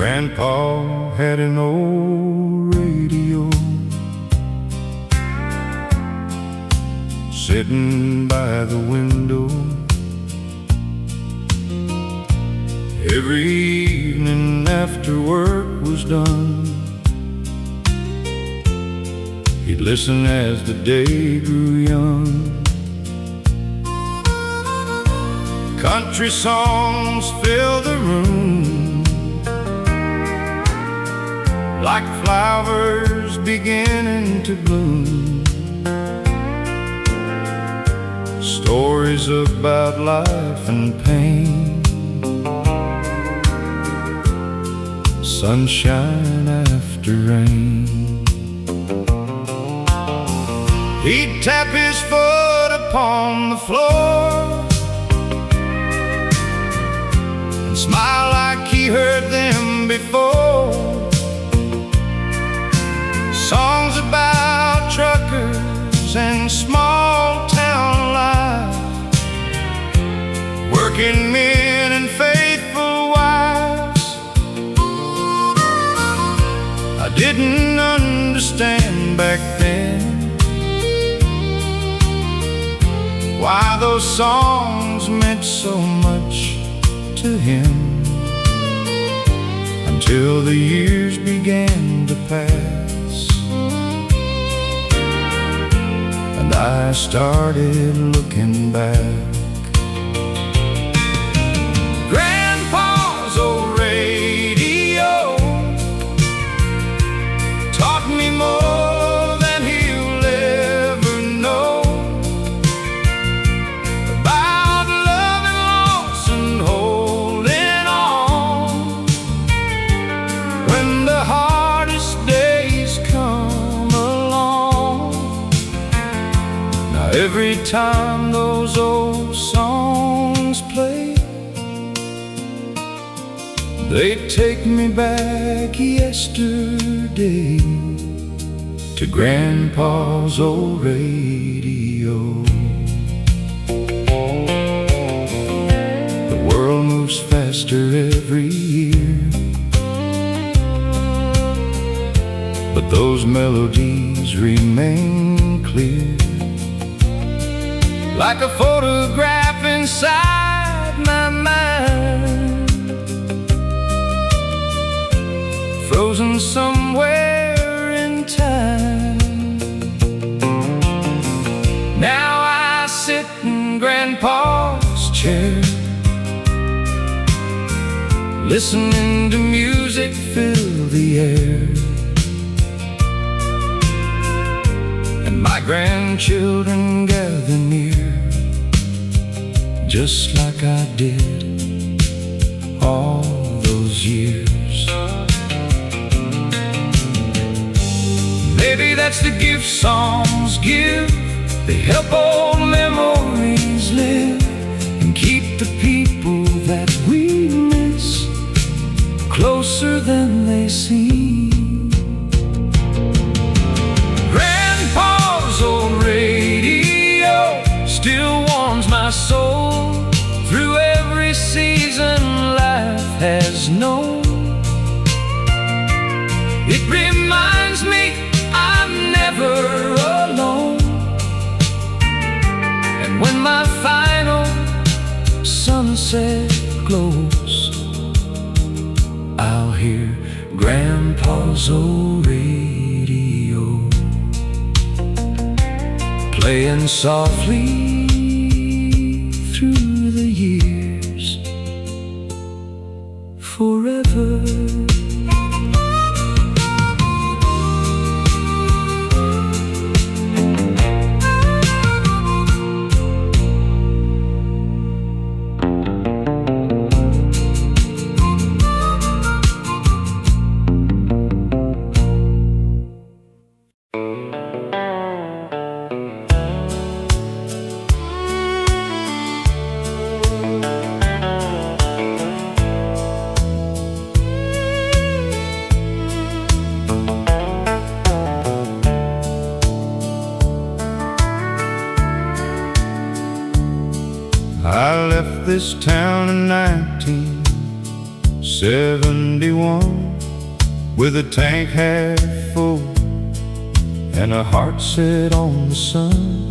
Grandpa had an old radio sitting by the window. Every evening after work was done, he'd listen as the day grew young. Country songs filled the room like flowers beginning to bloom. Stories about life and pain, sunshine after rain. He'd tap his foot upon the floor and smile like he heard them before. Songs about truckers and small town life, working men and faithful wives. I didn't understand back then why those songs meant so much to him, until the years began to pass and I started looking back. Grandpa's old radio taught me more than he'll ever know about love and loss and holding on when the hardest days come along. Now every time those old songs play, they take me back yesterday to Grandpa's old radio. The world moves faster every year, but those melodies remain clear, like a photograph inside my mind, frozen somewhere in time. Now I sit in Grandpa's chair, listening to music fill the air, and my grandchildren gather near, just like I did all those years. Maybe that's the gift songs give. They help old memories live and keep the people that we miss closer than they seem. Grandpa's old radio still warms my soul through every season life has known. It reminds me I'm never alone, and when my final sunset glows, I'll hear Grandpa's old radio playing softly through the years forever. I left this town in 19 71 with a tank half full and a heart set on the sun.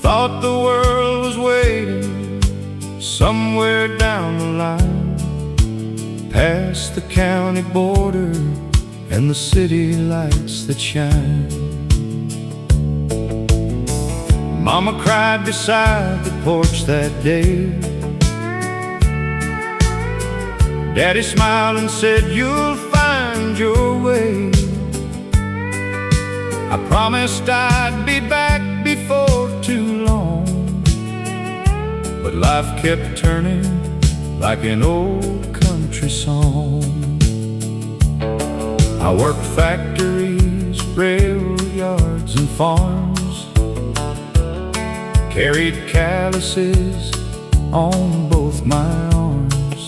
Thought the world was waiting somewhere down the line, past the county border and the city lights that shine. Mama cried beside the porch that day. Daddy smiled and said, "You'll find your way." I promised I'd be back before too long, but life kept turning like an old country song. I worked factories, rail yards and farms, carried calluses on both my arms,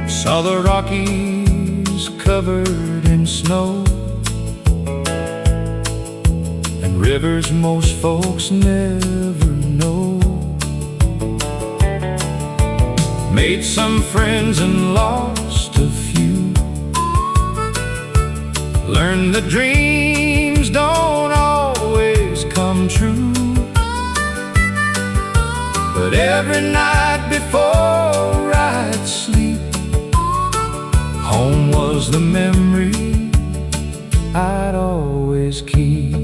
saw the Rockies covered in snow, and rivers most folks never know. Made some friends and lost a few, learned that dreams don't always come true. But every night before I'd sleep, home was the memory I'd always keep.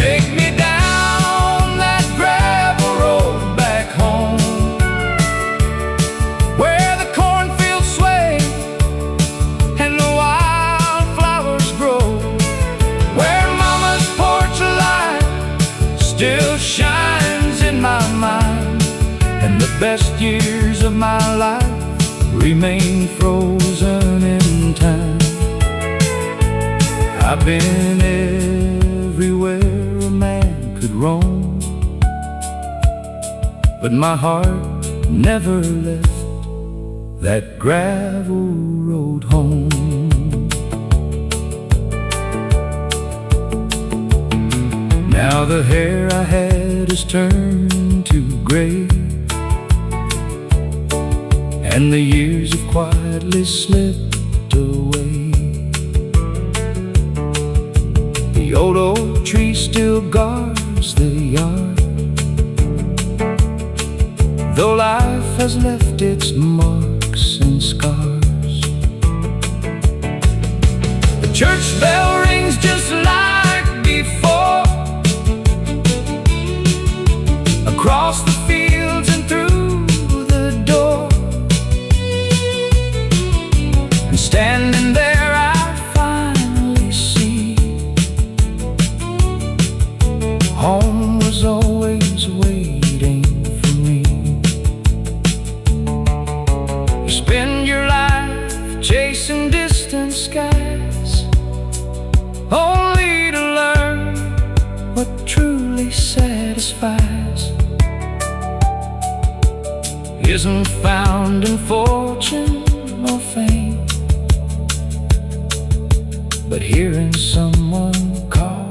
Take me down that gravel road back home, where the cornfields sway and the wildflowers grow, where Mama's porch light still shines in my mind, and the best years of my life remain frozen in time. I've been everywhere a man could roam, but my heart never left that gravel road home. Now the hair I had has turned to gray, and the years have quietly slipped away. The old oak tree still guards the yard, though life has left its marks and scars. The church bell rings just like before, across the fields and through the door. And standing there I finally see home was always waiting for me. You spend your life chasing distant skies, only to learn what truly satisfies isn't found in fortune or fame, but hearing someone call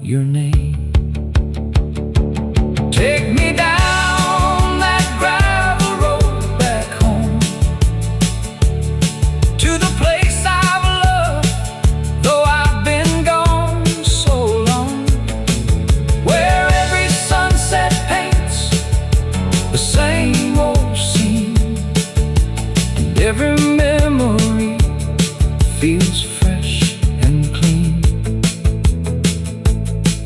your name. Take me down that gravel road back home, to the place I've loved, though I've been gone so long, where every sunset paints the same old scene, and every memory feels fresh and clean.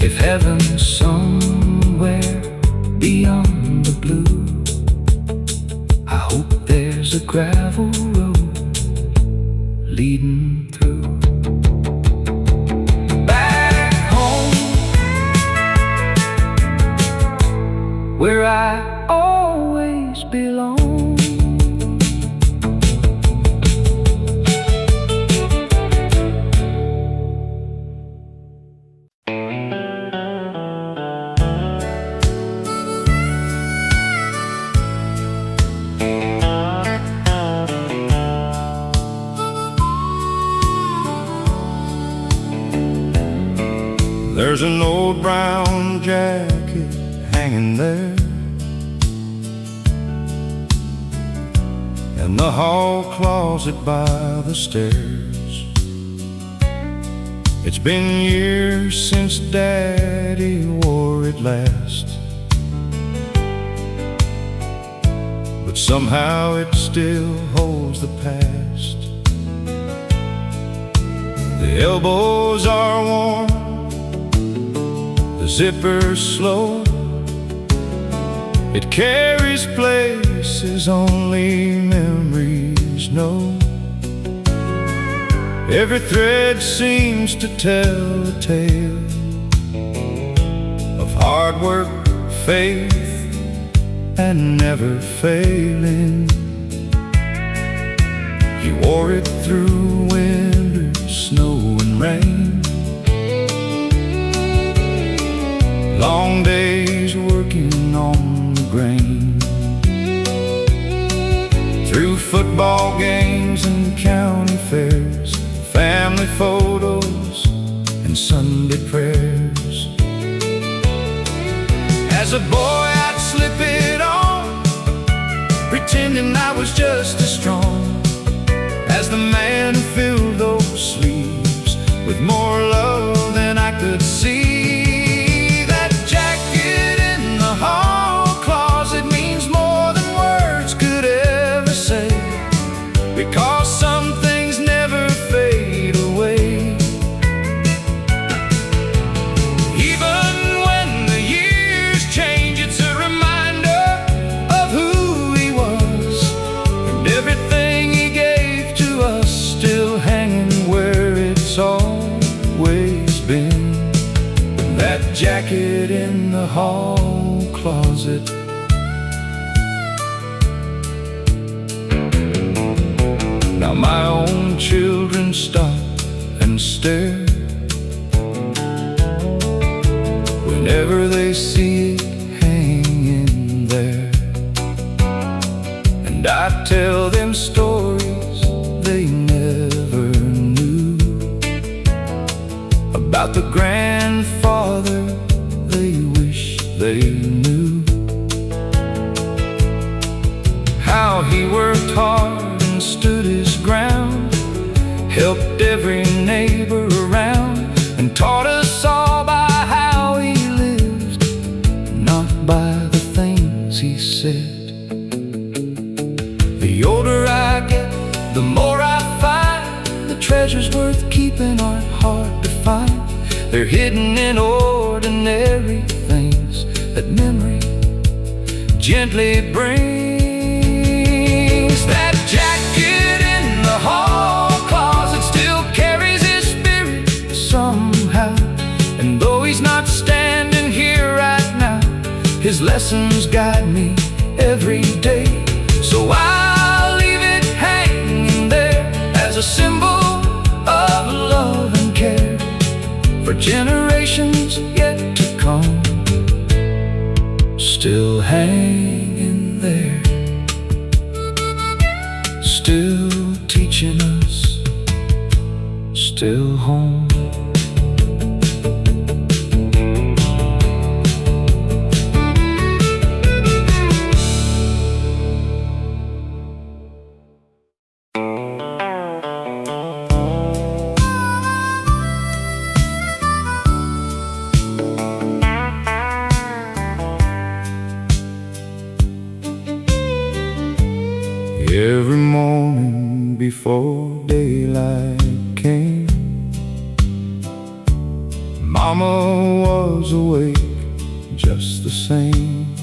If heaven's somewhere beyond the blue, I hope there's a gravel road leading through. Back home, where I always belong. There's an old brown jacket hanging there, and the hall closet by the stairs. It's been years since Daddy wore it last, but somehow it still holds the past. The elbows are warm, the zipper's slow. It carries places only memories know. Every thread seems to tell a tale of hard work, faith, and never failing. You wore it through winter, snow and rain. Long days working on the grain, through football games and county fairs, family photos and Sunday prayers. As a boy I'd slip it on, pretending I was just as strong as the man who filled those sleeves with more love than I could see. That jacket in the hall closet means more than words could ever say, because some things never fade away. Even when the years change, it's a reminder of who he was, and everything he gave to us still hanging where it's always been. That jacket in the hall closet. Now my own children stop and stare whenever they see it hanging there, and I tell them stories they never knew about the grandfather they wish they knew. How he worked hard and stood his ground, helped every neighbor around, and taught us all by how he lived, not by the things he said. The older I get, the more I find the treasures worth keeping aren't hard to find. They're hidden in ordinary things that memory gently brings. That jacket in the hall closet still carries his spirit somehow, and though he's not standing here right now, his lessons guide me every day. So I'll leave it hanging there as a symbol of love and care for generations yet to come. Still hanging there, still teaching us, still home. Every morning before daylight came, Mama was awake just the same,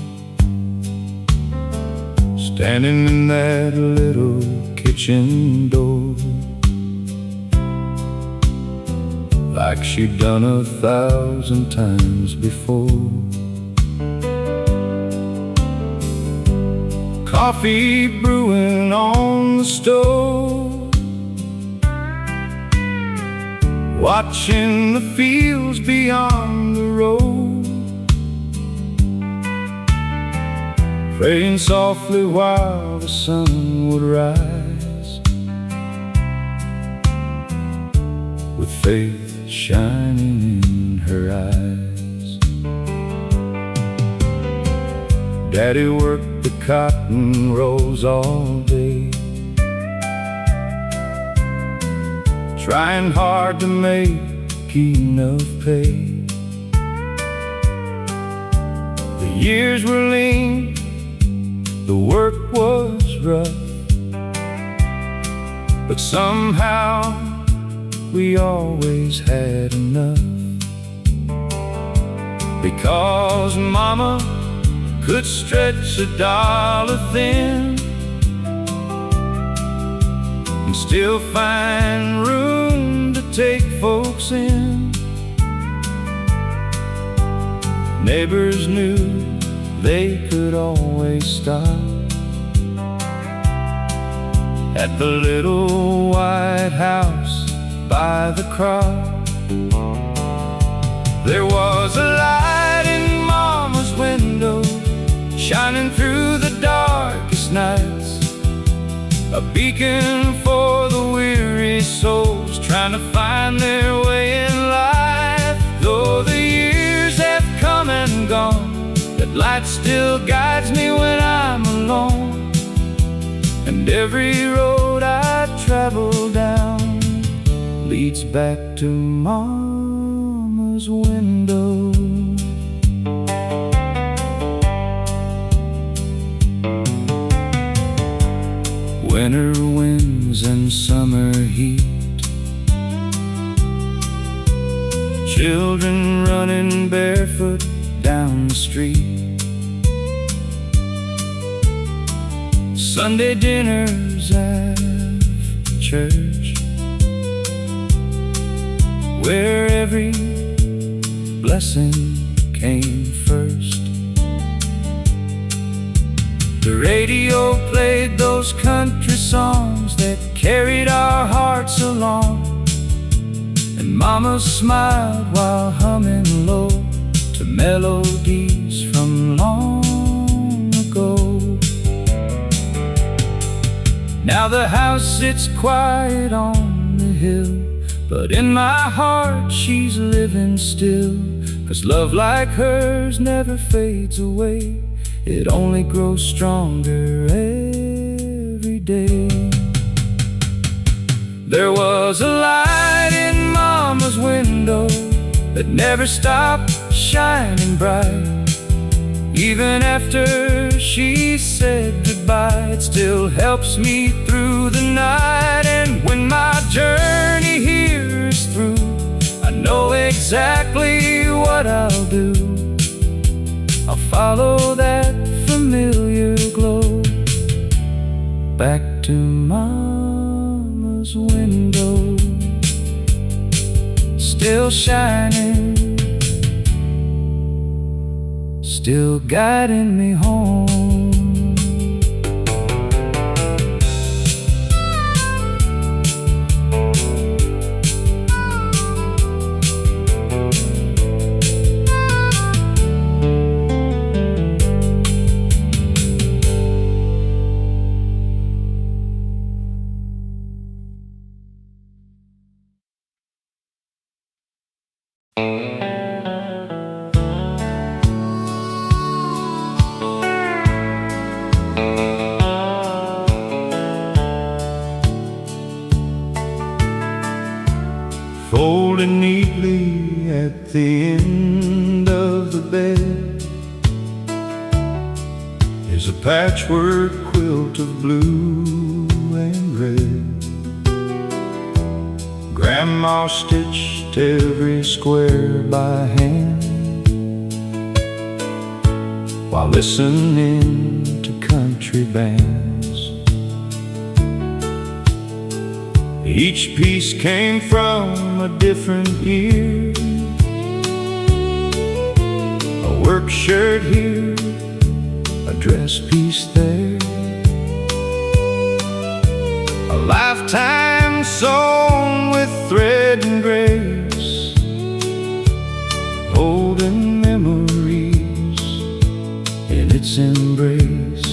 standing in that little kitchen door, like she'd done 1,000 times before. Coffee brewing on the stove, watching the fields beyond the road, praying softly while the sun would rise, with faith shining in her eyes. Daddy worked the cotton rows all day, trying hard to make enough pay. The years were lean, the work was rough, but somehow we always had enough. Because Mama could stretch $1 thin and still find room to take folks in. Neighbors knew they could always stop at the little white house by the crop. There was a light in Mama's window, shining through the darkest nights, a beacon for the weary souls trying to find their way in life. Though the years have come and gone, that light still guides me when I'm alone. And every road I travel down leads back to Mama's window. Winter winds and summer heat, children running barefoot down the street, Sunday dinners after church, where every blessing came first. The radio played those country songs that carried our hearts along, and Mama smiled while humming low to melodies from long ago. Now the house sits quiet on the hill, but in my heart she's living still. 'Cause love like hers never fades away, it only grows stronger every day. There was a light in Mama's window that never stopped shining bright. Even after she said goodbye, it still helps me through the night. And when my journey here is through, I know exactly what I'll do. I'll follow that familiar glow back to Mama's window, still shining, still guiding me home. Folded neatly at the end of the bed is a patchwork quilt of blue and red. Grandma stitched every square by hand while listening to country bands. Each piece came from a different year, a work shirt here, a dress piece there, a lifetime sewn with thread and grace, holding memories in its embrace.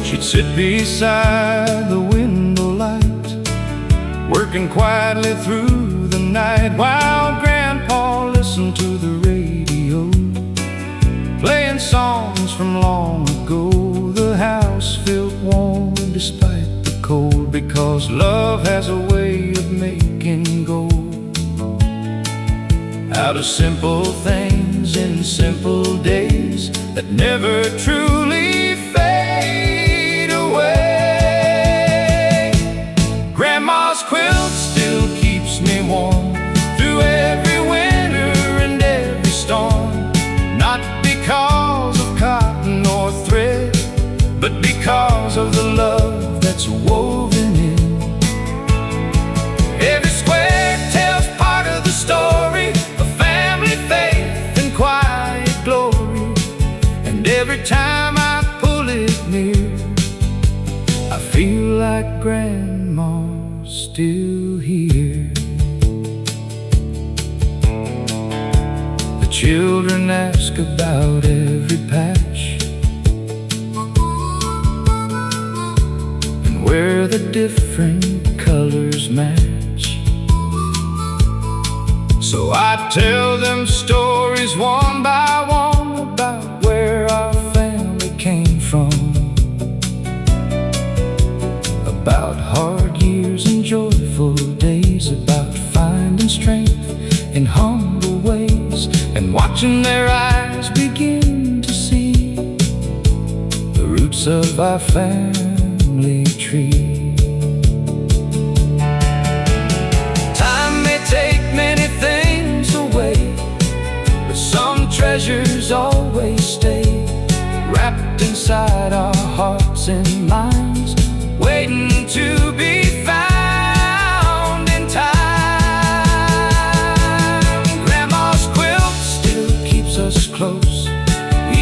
She'd sit beside the window light, working quietly through the night, while Grandpa listened to the radio, playing songs from long ago. The house felt warm despite the cold because love has a way of making gold out of simple things in simple days that never truly fade away. Grandma's quilt still keeps me warm through every winter and every storm, not because of cotton or thread, but because of the love that's woven in. Every square tells part of the story of family faith and quiet glory, and every time I pull it near, I feel like Grandma's still here. The children ask about every patch and where the different colors match. So I tell them stories one by one about where our family came from, about hard years and joyful days, about finding strength in humble ways, and watching their eyes begin to see the roots of our family tree. Time may take many things away, but some treasures always stay, wrapped inside our hearts and minds, waiting to be found in time. Grandma's quilt still keeps us close,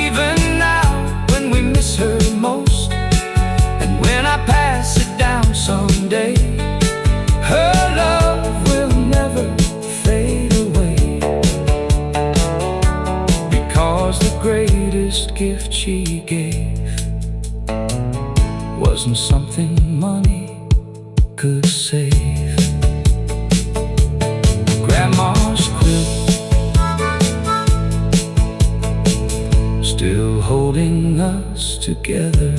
even now when we miss her most. And when I pass it down someday, her love will never fade away, because the greatest gift she gave wasn't something money could save. Grandma's quilt still holding us together.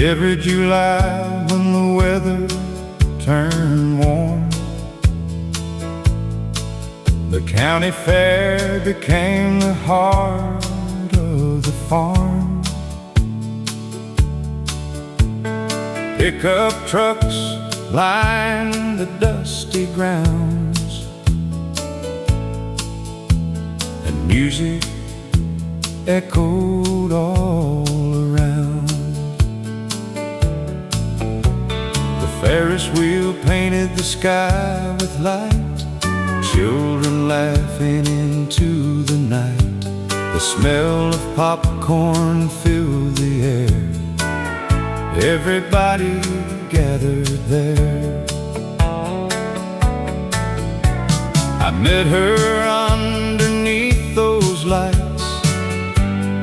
Every July when the weather turned warm, the county fair became the heart of the farm. Pickup trucks lined the dusty grounds, and music echoed all around. Ferris wheel painted the sky with light, children laughing into the night. The smell of popcorn filled the air, everybody gathered there. I met her underneath those lights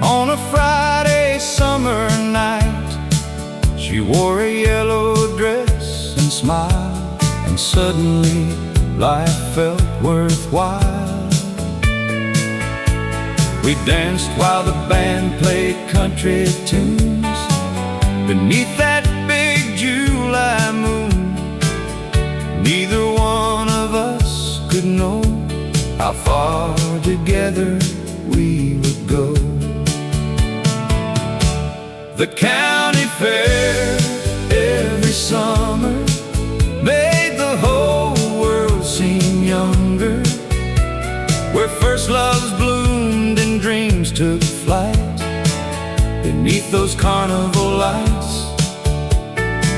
on a Friday summer night. She wore a yellow dress and smiled, and suddenly life felt worthwhile. We danced while the band played country tunes beneath that big July moon. Neither one of us could know how far together we would go. The county fair every summer made the whole world seem younger, where first loves bloomed and dreams took flight beneath those carnival lights.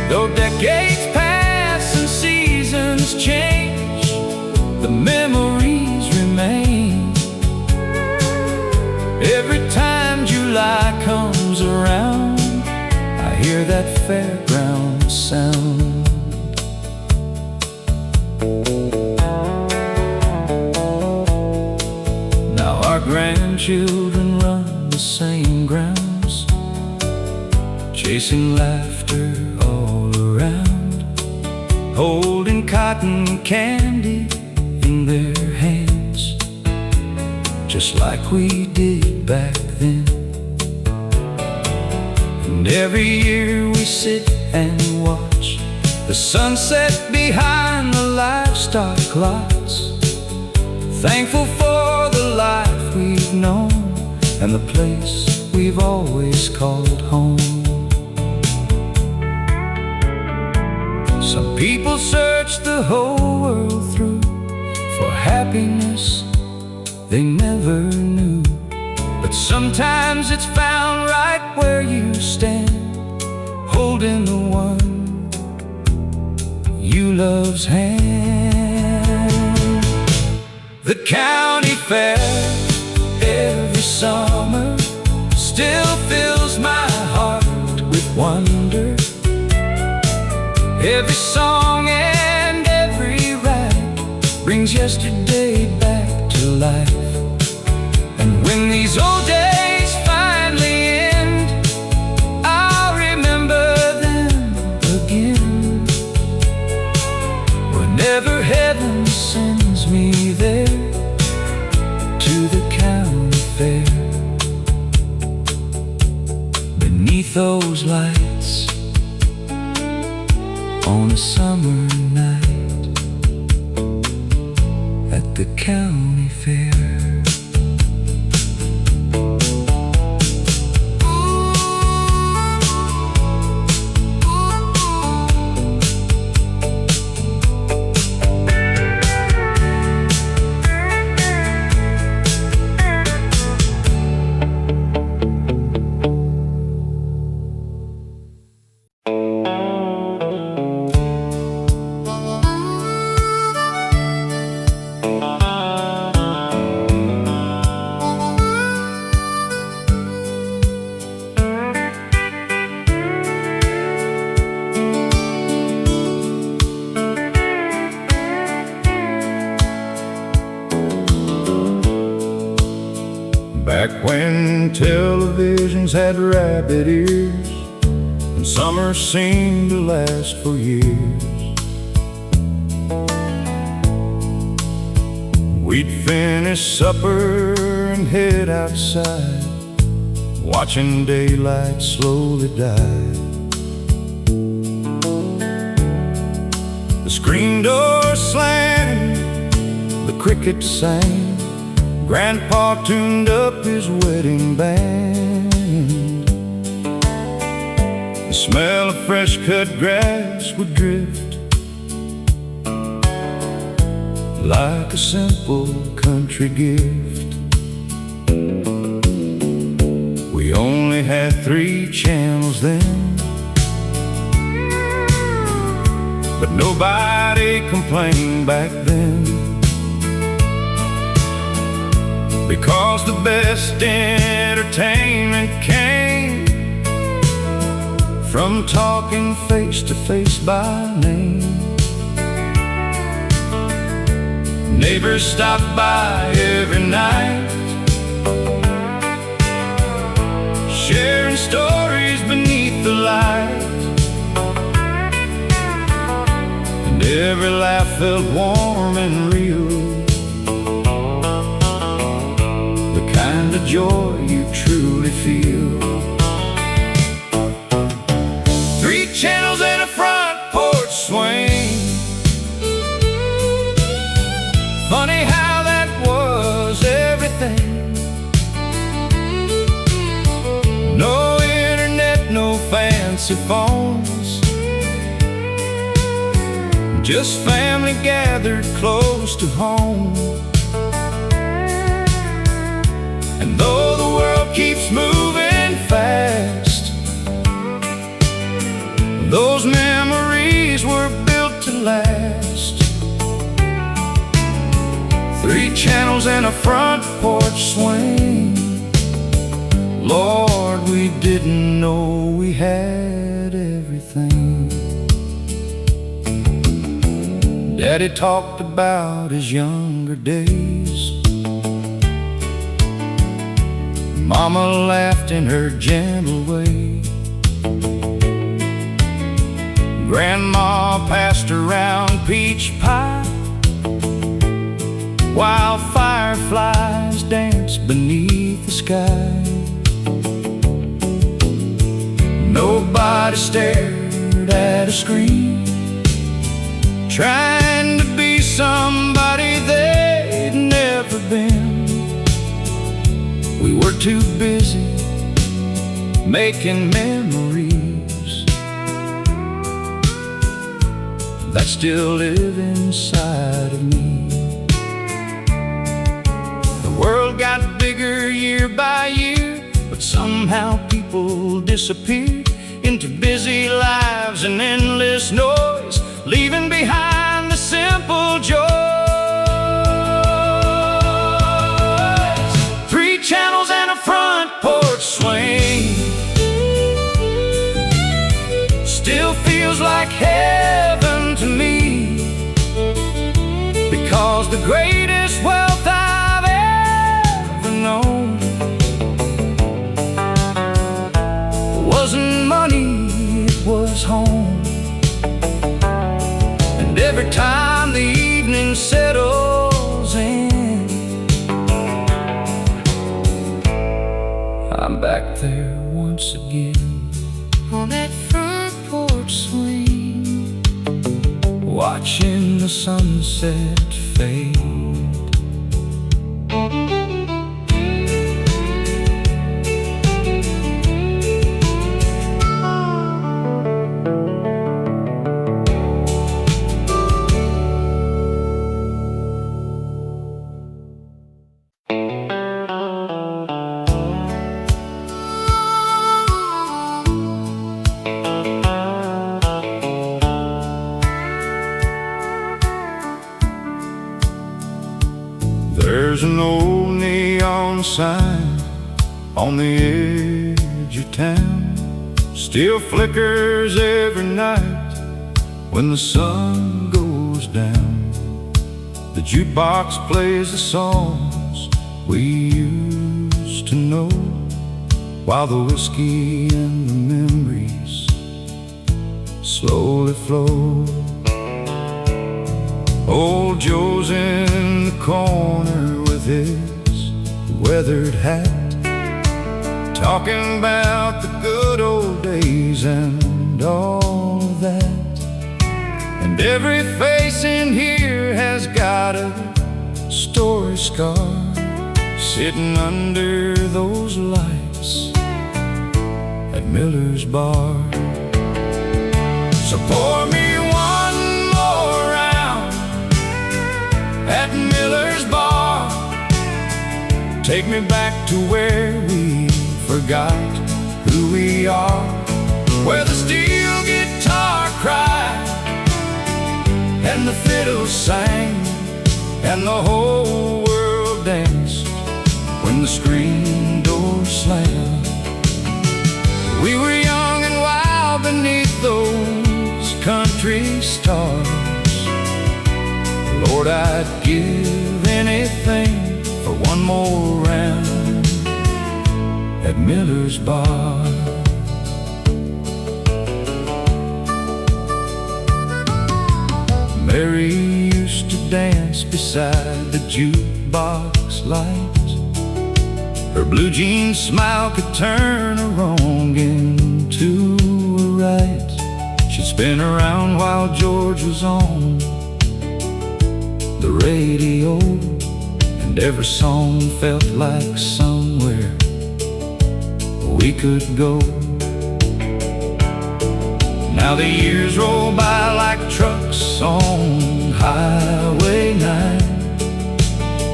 Though decades pass and seasons change, the memories remain. Every time July comes around, I hear that fairground sound. grandchildren run the same grounds, chasing laughter all around, holding cotton candy in their hands, just like we did back then. And every year we sit and watch the sunset behind the livestock lots, thankful for the life we've known and the place we've always called home. Some people search the whole world through for happiness they never knew, but sometimes it's found right where you stand, holding the one you love's hand. The county fair every summer still fills my heart with wonder. Every song and every ride brings yesterday back to life. And when these old days finally end, I'll remember them again. Whenever heaven sends me there to the county fair, beneath those lights on a summer night at the county fair. Back when televisions had rabbit ears and summer seemed to last for years, we'd finish supper and head outside, watching daylight slowly die. The screen door slammed, the crickets sang, Grandpa tuned up his wedding band. The smell of fresh cut grass would drift like a simple country gift. We only had 3 channels then, but nobody complained back then, because the best entertainment came from talking face to face by name. Neighbors stopped by every night, sharing stories beneath the light, and every laugh felt warm and real, kind of joy you truly feel. 3 channels and a front porch swing. Funny how that was everything. No internet, no fancy phones, just family gathered close to home. And though the world keeps moving fast, those memories were built to last. 3 channels and a front porch swing. Lord, we didn't know we had everything. Daddy talked about his younger days, Mama laughed in her gentle way. Grandma passed around peach pie, while fireflies danced beneath the sky. Nobody stared at a screen, trying to be somebody they'd never been. We were too busy making memories that still live inside of me. The world got bigger year by year, but somehow people disappeared into busy lives and endless noise, leaving behind the simple joys. 3 channels and a front porch swing still feels like heaven to me, because the greatest wealth I've ever known wasn't money, it was home. And every time the evening settles in, I'm back there once again on that front porch swing, watching the sunset fade. There's an old neon sign on the edge of town, still flickers every night when the sun goes down. The jukebox plays the songs we used to know, while the whiskey and the memories slowly flow. Old Joe's in the corner with his weathered hat, talking about the good old days and all of that. And every face in here has got a story scar, sitting under those lights at Miller's Bar. So pour me at Miller's Bar, take me back to where we forgot who we are, where the steel guitar cried and the fiddles sang and the whole world danced when the screen door slammed. We were young and wild beneath those country stars. Lord, I'd give anything for one more round at Miller's Bar. Mary used to dance beside the jukebox light. Her blue jean smile could turn a wrong into a right. She'd spin around while George was on the radio, and every song felt like somewhere we could go. Now the years roll by like trucks on Highway 9,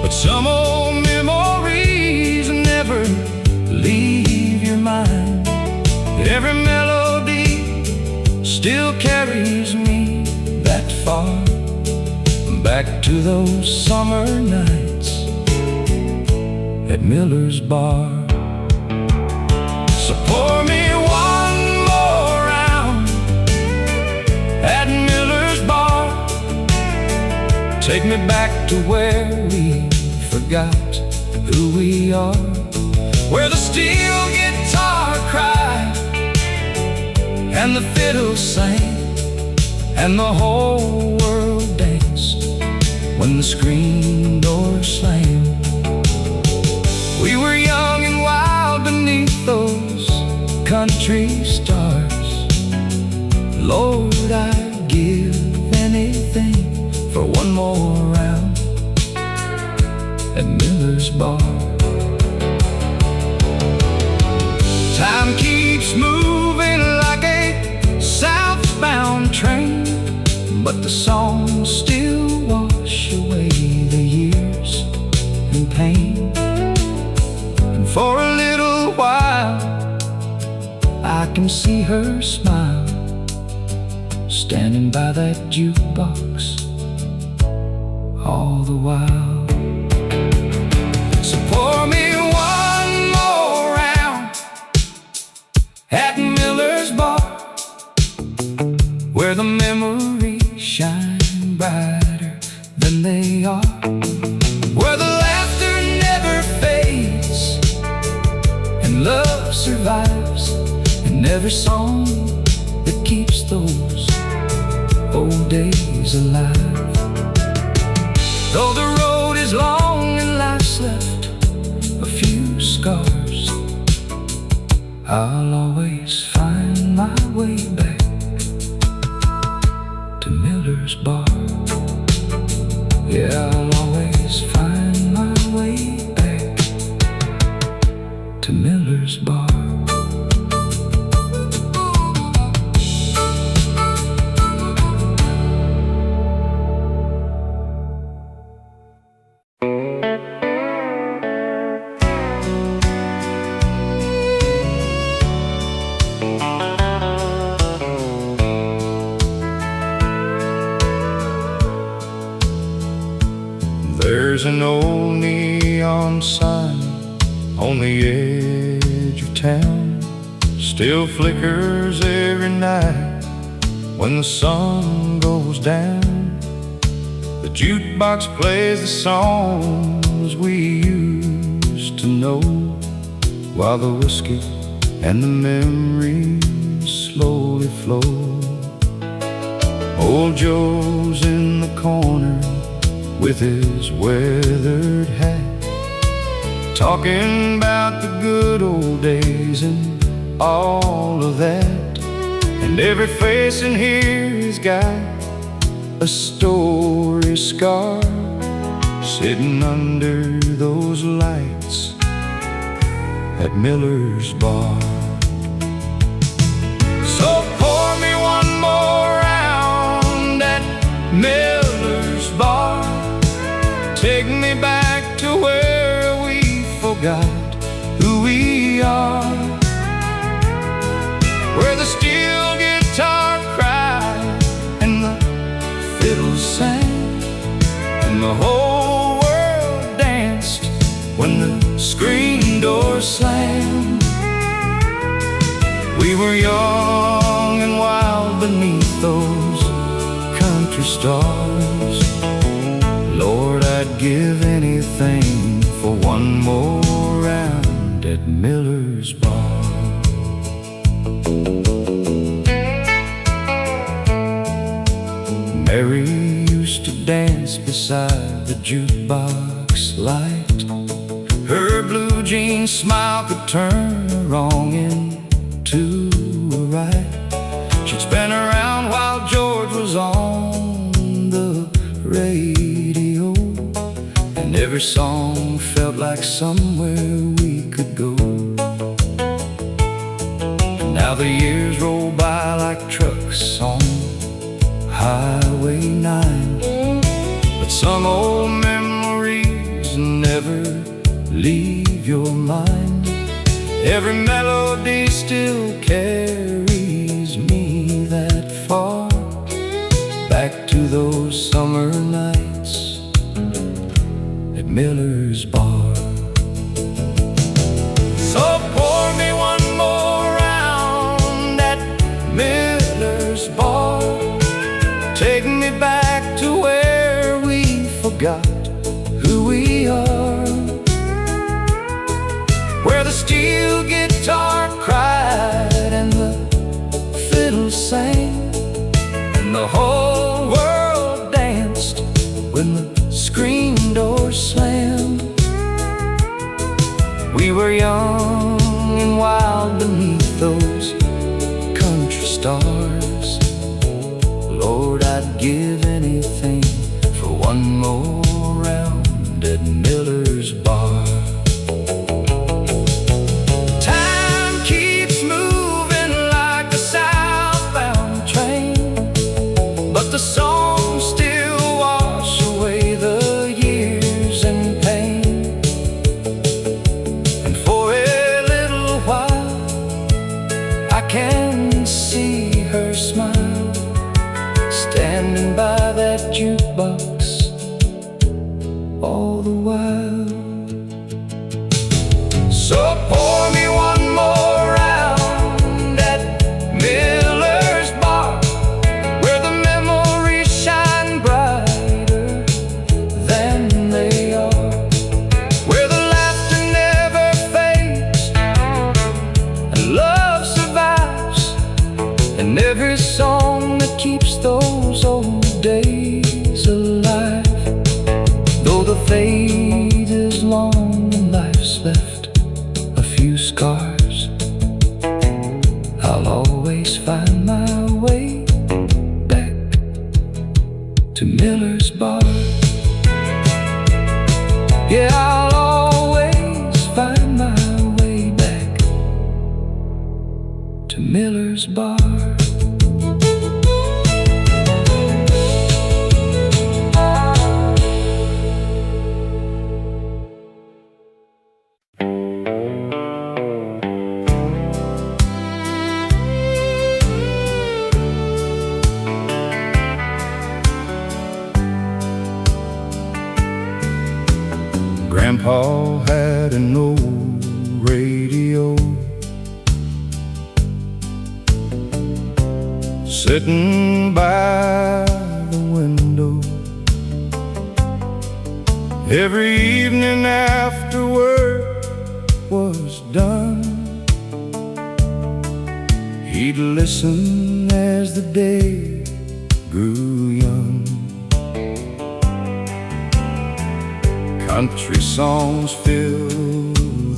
but some old memories never leave your mind. Every melody still carries me that far, back to those summer nights at Miller's Bar. So pour me one more round at Miller's Bar, take me back to where we forgot who we are, where the steel guitar cried, and the fiddles sang, and the whole world danced when the screen door slammed. We were young and wild beneath those country stars. Lord, I'd give anything for one more round at Miller's Bar. Time keeps moving like a southbound train, but the songs still wash away the years and pain. And for a little while I can see her smile, standing by that jukebox all the while. So pour me one more round at Miller's Bar, where the memories shine brighter than they are, where the laughter never fades and love survives in every song that keeps those old days alive. Though the road is long and life's left a few scars, I'll always find my way back to Miller's Bar. Yeah, I'll always find my way back to Miller's Bar. There's an old neon sign on the edge of town, still flickers every night when the sun goes down. The jukebox plays the songs we used to know, while the whiskey and the memories slowly flow. Old Joe's in the corner with his weathered hat, talking about the good old days and all of that. And every face in here has got a story scar, sitting under those lights at Miller's Bar. So pour me one more round at Miller's Bar. Take me back to where we forgot who we are, where the steel guitar cried and the fiddles sang, and the whole world danced when the screen door slammed. We were young and wild beneath those country stars. Lord, I'd give anything for one more round at Miller's Bar. Mary used to dance beside the jukebox light. Her blue jean smile could turn a wrong into a right. She'd spin around while George was on the radio, and every song felt like somewhere we could go. And now the years roll by like trucks on Highway 9, but some old memories never leave your mind. Every melody still carries me that far, back to those summer nights at Miller's Bar. So pour me one more round at Miller's Bar. Take me back to where we forgot who we are, where the steel fiddles sang, and the whole world danced when the screen door slammed. We were young and wild beneath those country stars. Lord, I'd give anything for one more round at Miller's Bar. Time keeps moving like a southbound train, but the songs still wash away the years and pain. And for a little while I can see her smile, standing by that jukebox all the while. So pour me one more round at Miller's Bar, where the memories shine brighter than they are, where the laughter never fades and love survives, and every song that keeps those old days alive. Though the fade is long and life's left a few scars, I'll always find my way back to Miller's Bar. Yeah, I'll always find my way back to Miller's Bar. Grandpa had an old radio sitting by the window. Every evening after work was done, he'd listen as the day grew young. Country songs fill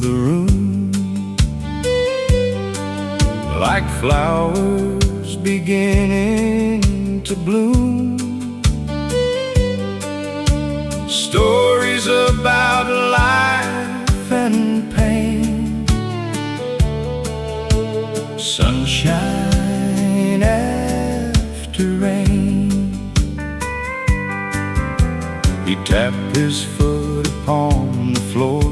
the room like flowers beginning to bloom. Stories about life and pain, sunshine after rain. He tapped his foot upon the floor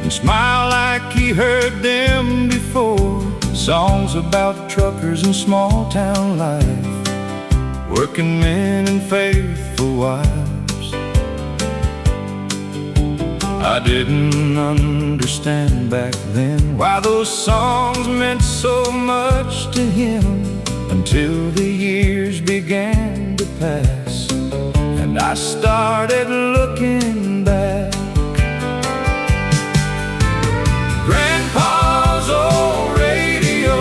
and smiled like he heard them before. Songs about truckers and small town life, working men and faithful wives. I didn't understand back then why those songs meant so much to him, until the years began to pass and I started looking back. Grandpa's old radio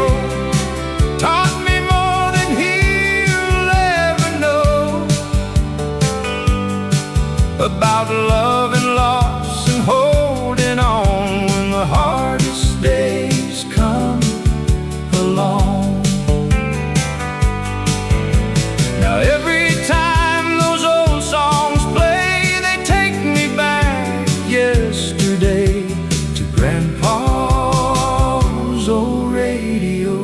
taught me more than he'll ever know about love and loss and holding on when the hardest days come along. Now every time those old songs play, they take me back yesterday to Grandpa's old radio.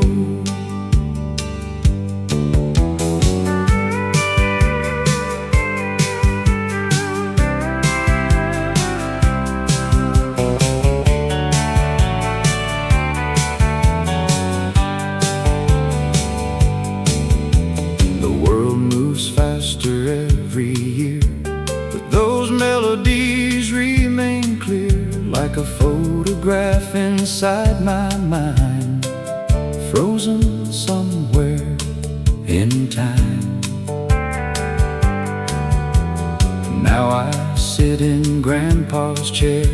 The world moves faster every year, but those melodies remain clear, like a photograph inside my mind, frozen somewhere in time. Now I sit in Grandpa's chair,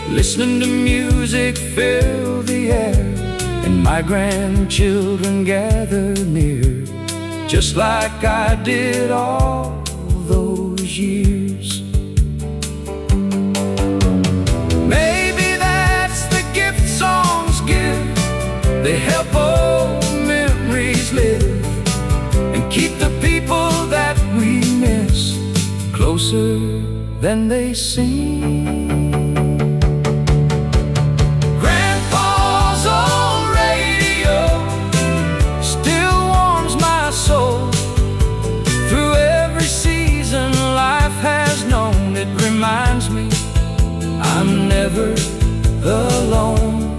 listening to music fill the air, and and my grandchildren gather near, just like I did all those years. Maybe that's the gift songs give. They help old memories live and keep the people that we miss closer than they seem. Grandpa's old radio still warms my soul. Through every season life has known, it reminds me I'm never alone.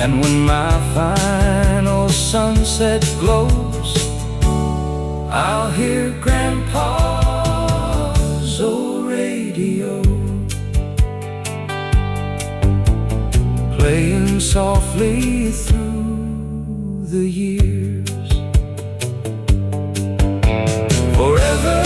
And when my final sunset glows, I'll hear Grandpa's old radio playing softly through the years. Forever,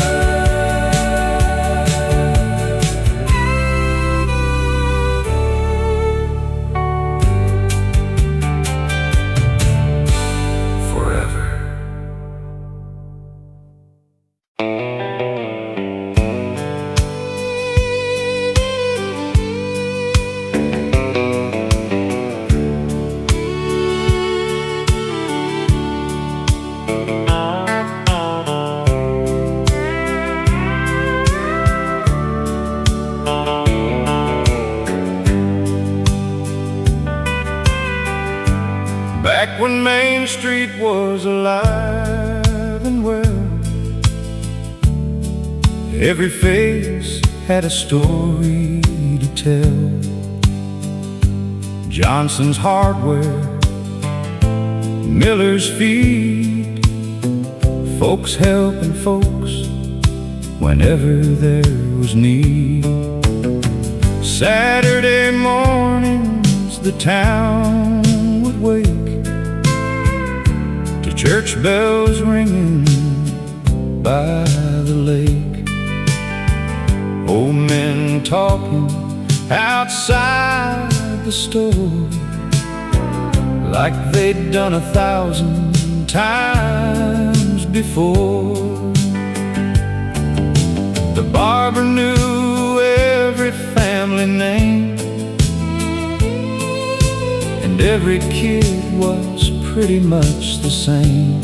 back when Main Street was alive and well, every face had a story to tell. Johnson's Hardware, Miller's Feed, folks helping folks whenever there was need. Saturday mornings the town would wake to church bells ringing by the lake. Old men talking outside the store like they'd done 1,000 times before. The barber knew every family name, and every kid was pretty much the same,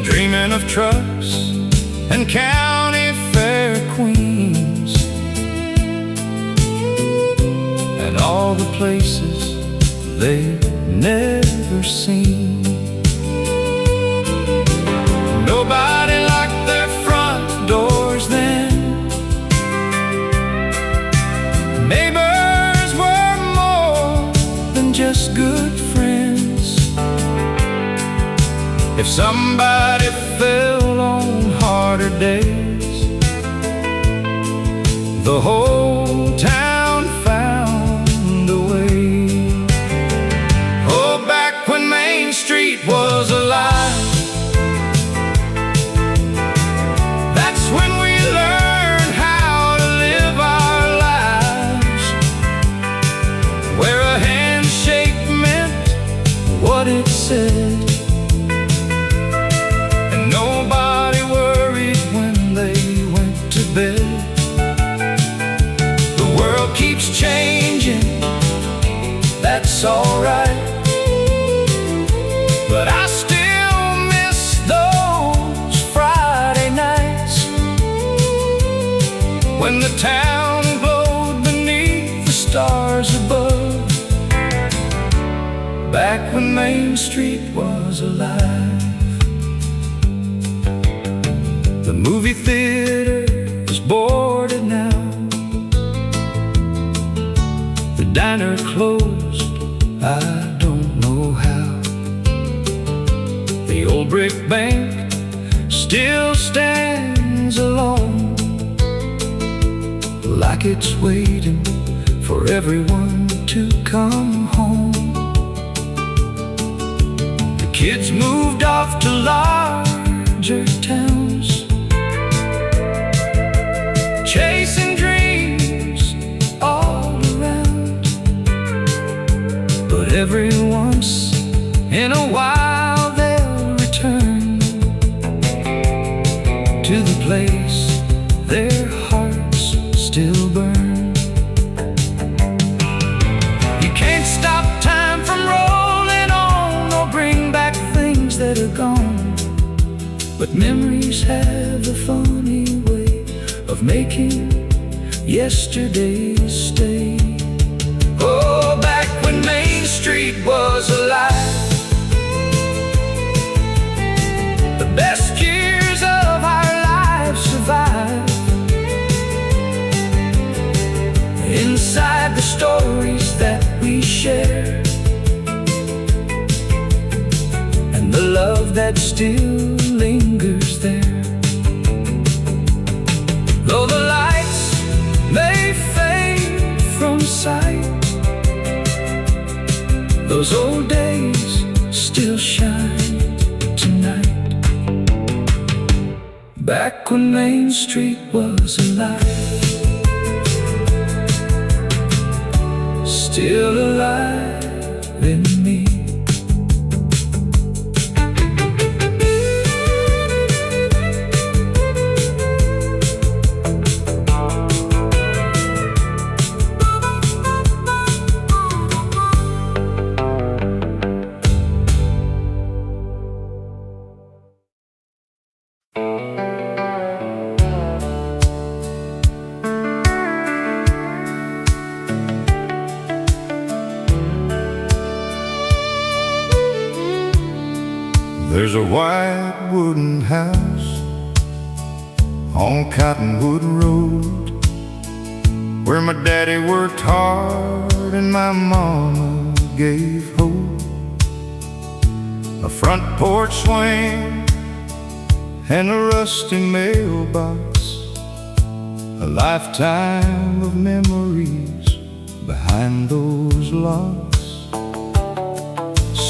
dreaming of trucks and county fair queens and all the places they'd never seen. Nobody locked their front doors then. Neighbors were more than just good friends. If somebody fell on harder days, the whole town found a way. Oh, back when Main Street was alive, that's when we learned how to live our lives, where a handshake meant what it said, and nobody worried when they went to bed. The world keeps changing, that's alright, but I still miss those Friday nights when the town glowed beneath the stars above. Back when Main Street was alive. The movie theater is boarded now, the diner closed, I don't know how. The old brick bank still stands alone, like it's waiting for everyone to come home. The kids moved off to larger towns, chasing dreams all around. place, their hearts still burn. You can't stop time from rolling on or bring back things that are gone, but memories have a funny way of making yesterdays stay. Oh, back when Main Street was alive, the best years of our lives survive inside the stories that we share, and the love that still lingers there. Though the lights may fade from sight, those old days still shine tonight. Back when Main Street was alive, still alive in me. There's a white wooden house on Cottonwood Road, where my daddy worked hard and my mama gave hope. A front porch swing and a rusty mailbox, a lifetime of memories behind those locks.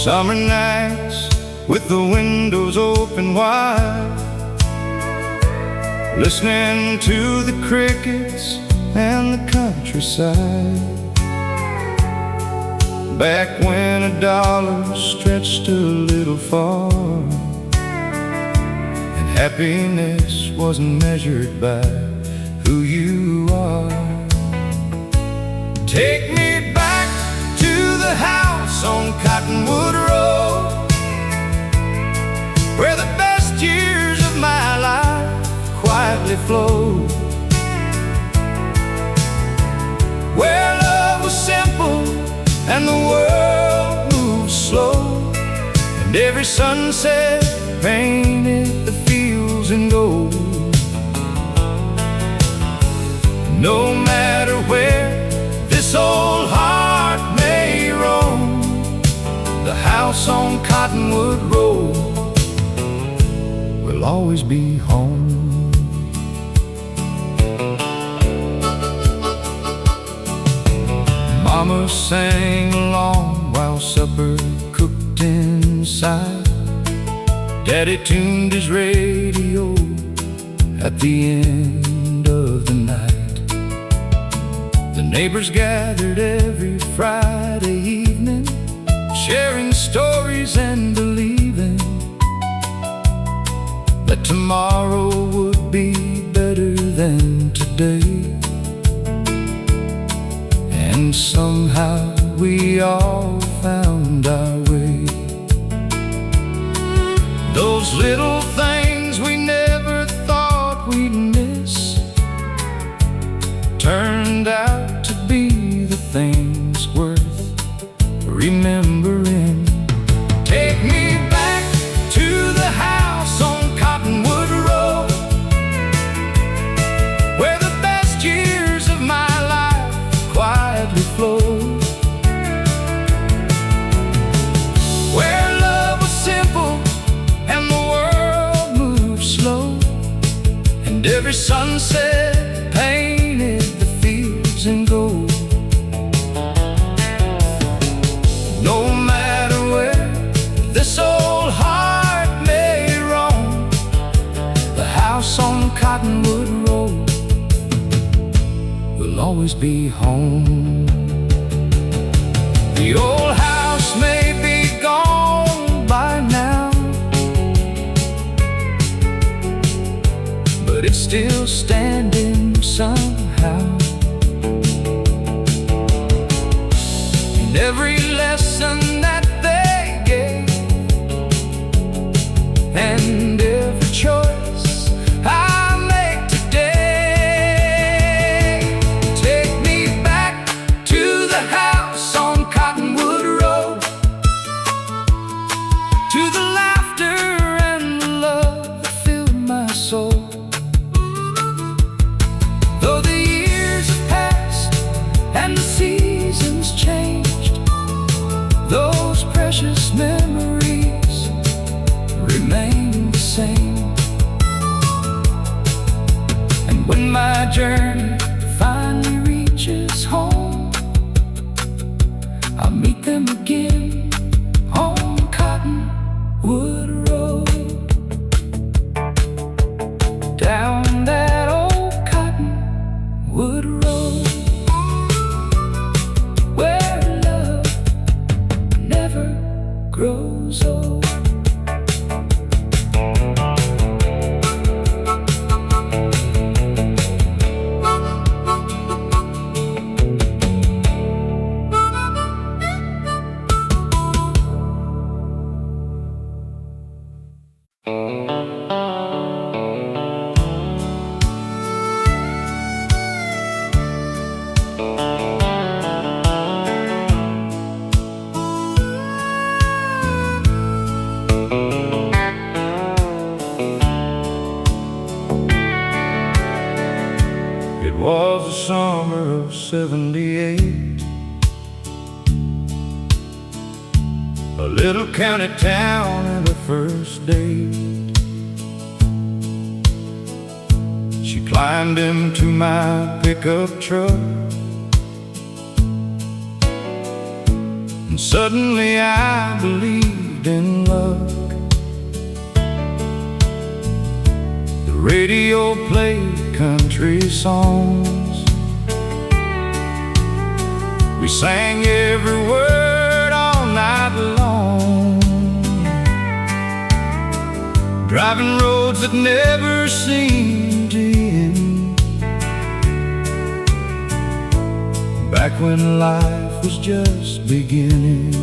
Summer nights with the windows open wide, listening to the crickets and the countryside. Back when a dollar stretched a little far, and happiness wasn't measured by who you are. Take me back to the house on Cottonwood Road, where the best years of my life quietly flowed, where love was simple and the world moved slow, and every sunset painted the fields in gold. No matter where this old heart may roam, the house on Cottonwood Road will always be home. Mama sang along while supper cooked inside. Daddy tuned his radio at the end of the night. The neighbors gathered every Friday evening, sharing stories and believing that tomorrow would be better than today. And somehow we all found our way. Those little things we never thought we'd miss turned out to be the things worth remembering. Take me back to the house on Cottonwood Road, where the best years of my life quietly flowed, where love was simple and the world moved slow, and every sunset painted the fields in gold. No matter where this old heart may roam, the house on Cottonwood Road will always be home. The old house may be gone by now, but it's still standing somehow. And every lesson that they gave, and every choice I make today, take me back to the house on Cottonwood Road, to the laughter and the love that filled my soul. Though the years have passed and the seasons changed, those precious memories remain the same. And when my journey finally reaches home, I'll meet them again on Cottonwood Road, down that old Cottonwood Road, where love never grows old. It was the summer of '78, a little county town and a first date. She climbed into my pickup truck, and suddenly I believed in luck. The radio played country songs, we sang every word all night long, driving roads that never seemed to end, back when life was just beginning.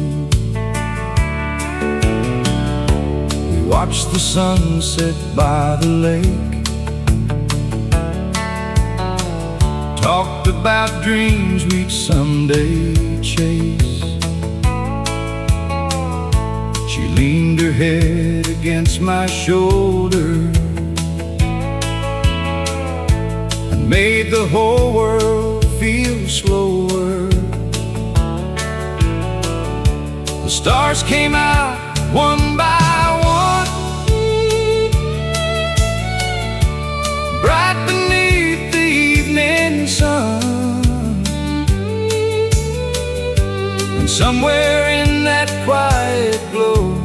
We watched the sunset by the lake, talked about dreams we'd someday chase. She leaned her head against my shoulder and made the whole world feel slower. The stars came out one by one, bright beneath the evening sun. And somewhere in that quiet glow,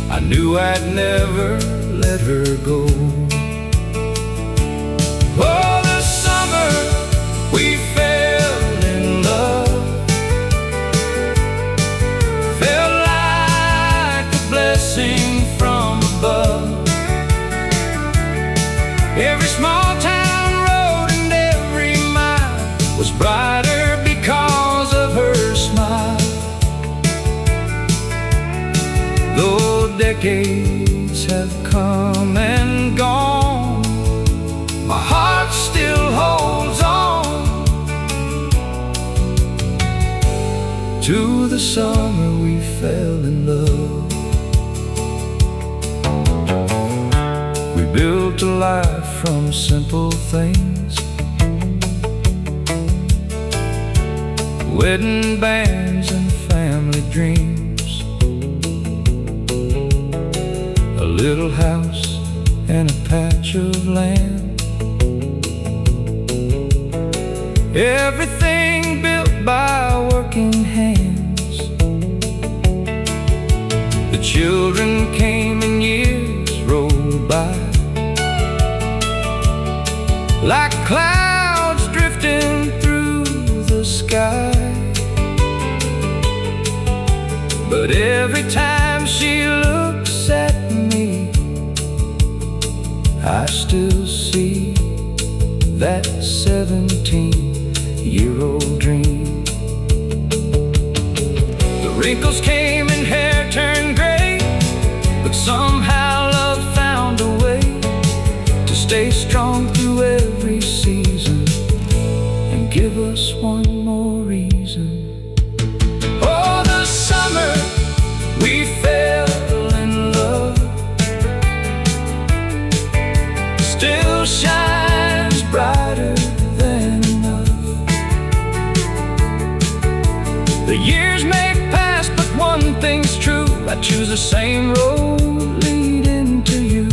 I knew I'd never let her go. Oh, the summer we fell in love felt like a blessing from above. Every small town road and every mile was brighter because of her smile. Though decades have come and gone, my heart still holds on to the summer we fell in love. We built a life from simple things, wedding bands and family dreams, a little house and a patch of land, everything built by working hands. The children came and years rolled by, like clouds drifting through the sky. But every time she looks at me, 17-year-old dream. The wrinkles came and hair turned gray, but somehow love found a way To stay strong through every season and give us one more reason. Oh, the summer we fell in love still shines brighter than enough. The years may pass, but one thing's true: I choose the same road leading to you.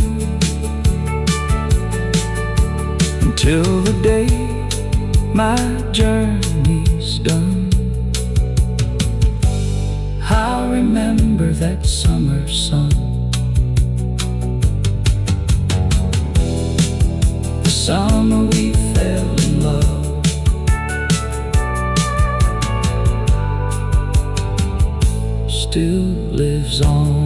Till the day my journey's done, I'll remember that summer sun. The summer we fell in love, still lives on.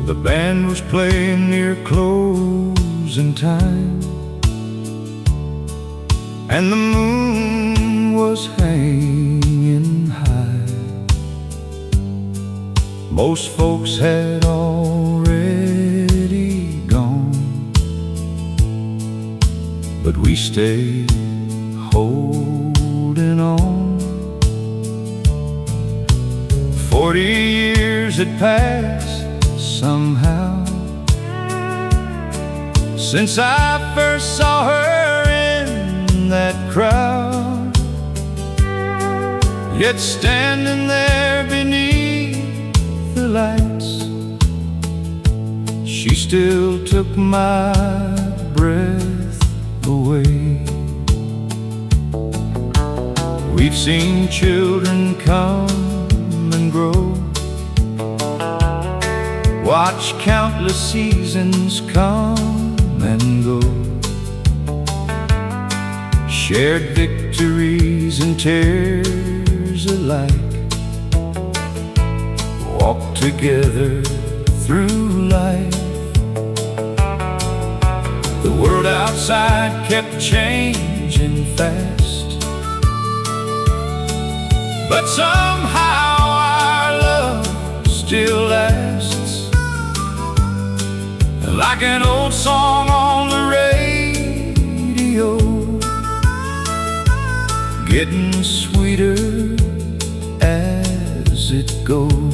The band was playing near closing time, and the moon was hanging high. Most folks had already gone, but we stayed holding on. 40 years had passed somehow since I first saw her in that crowd. Yet standing there beneath the lights, she still took my breath away. We've seen children come and grow, watch countless seasons come and go, shared victories and tears alike, walked together through life. The world outside kept changing fast, but somehow our love still lasts, like an old song on the radio, getting sweeter as it goes.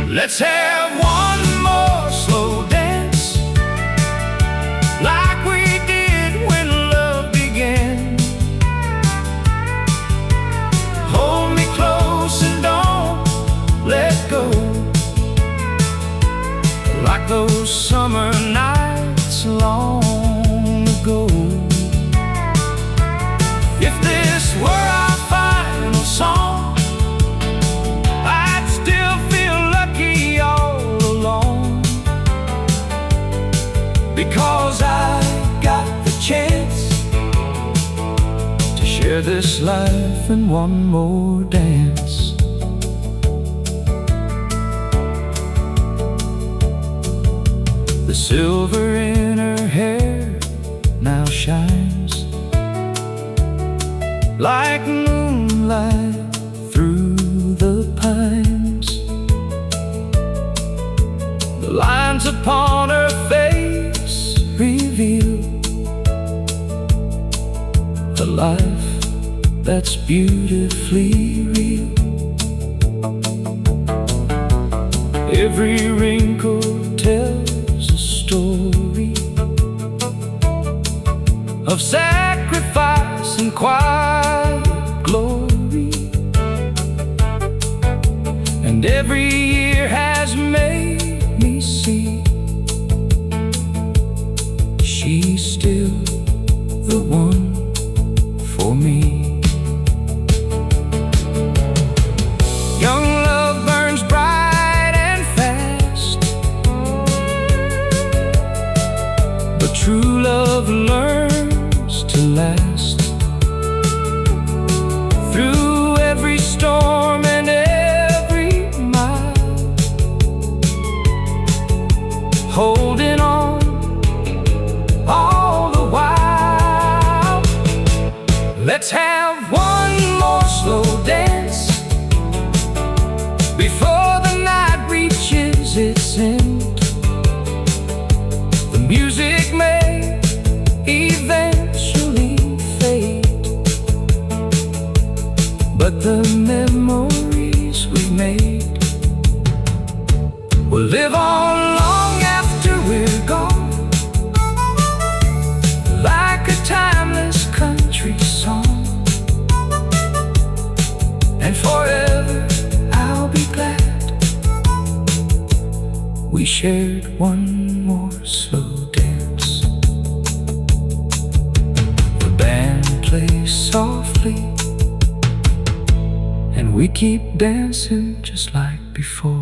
Let's have one more slow dance, like we did when love began. Hold me close and don't let go, like those summer nights long ago. If this were our final song, I'd still feel lucky all along, because I got the chance to share this life in one more dance. The silver in her hair now shines like moonlight through the pines. The lines upon her face reveal a life that's beautifully real. Every wrinkle tells a story of sacrifice and quiet glory, and every year has made me see one more slow dance before the night reaches its end. The music may eventually fade, but the memories we made will live on long after we're gone, like a timeless country song. And forever I'll be glad we shared one more slow dance. The band plays softly and we keep dancing just like before.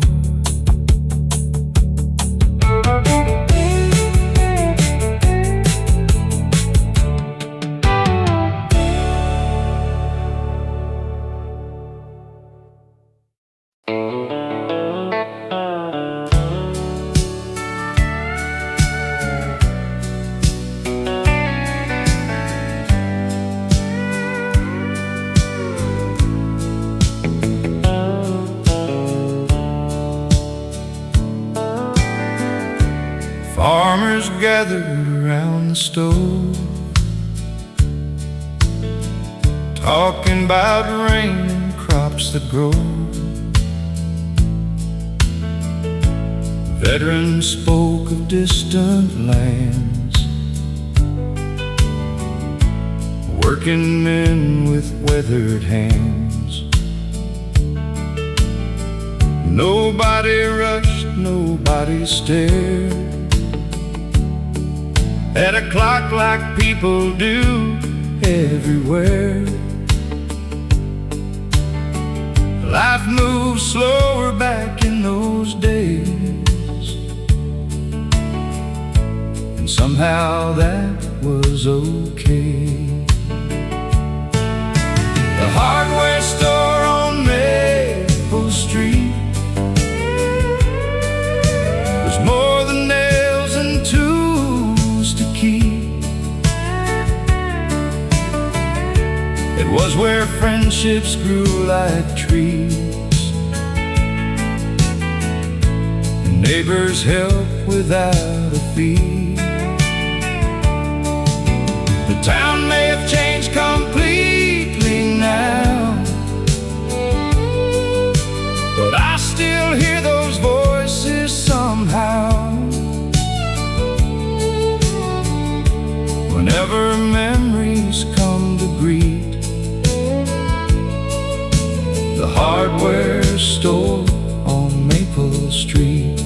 Farmers gathered around the stove, talking about rain and crops that grow. Veterans spoke of distant lands, working men with weathered hands. Nobody rushed, nobody stared at a clock like people do everywhere. Life moved slower back in those days, and somehow that was okay. The hardware store on Maple Street was more than nails and tools to keep. It was where friendships grew like trees, and neighbors helped without a fee. The town may have changed completely now, but I still hear those voices somehow. Whenever memories come to greet the hardware store on Maple Street,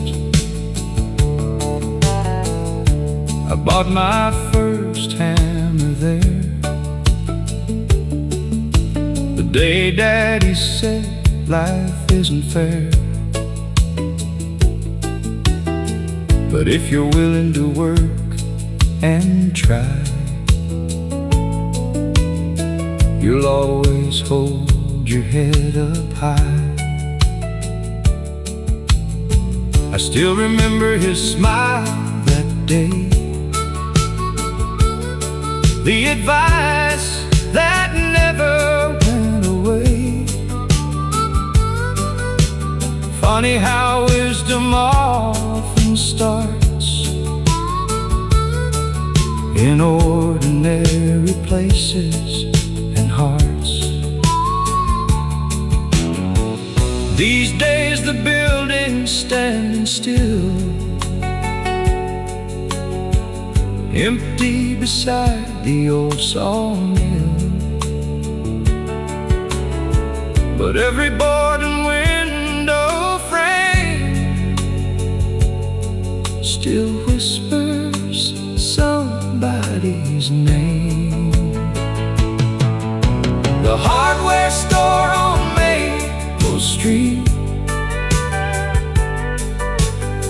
I bought my first hammer there the day Daddy said life isn't fair. But if you're willing to work and try, you'll always hold your head up high. I still remember his smile that day, the advice that never went away. Funny how wisdom often starts in ordinary places and hearts. These days the building's standing still, empty beside the old sawmill. But every board and window frame still whispers somebody's name. The hardware store on Maple Street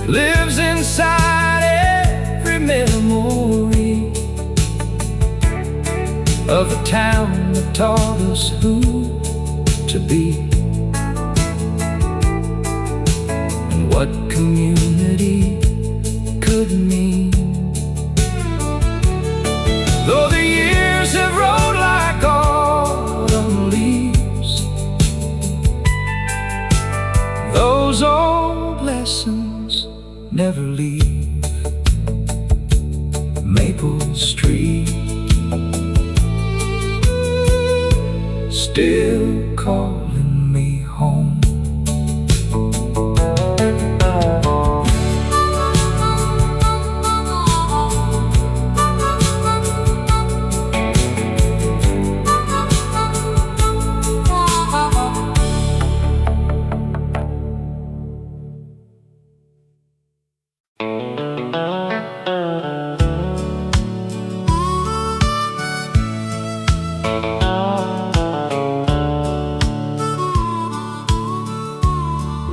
lives inside every memory of a town that taught us who to be and what community could mean. Though the years have rolled like autumn never leave Maple Street. Still calling me home.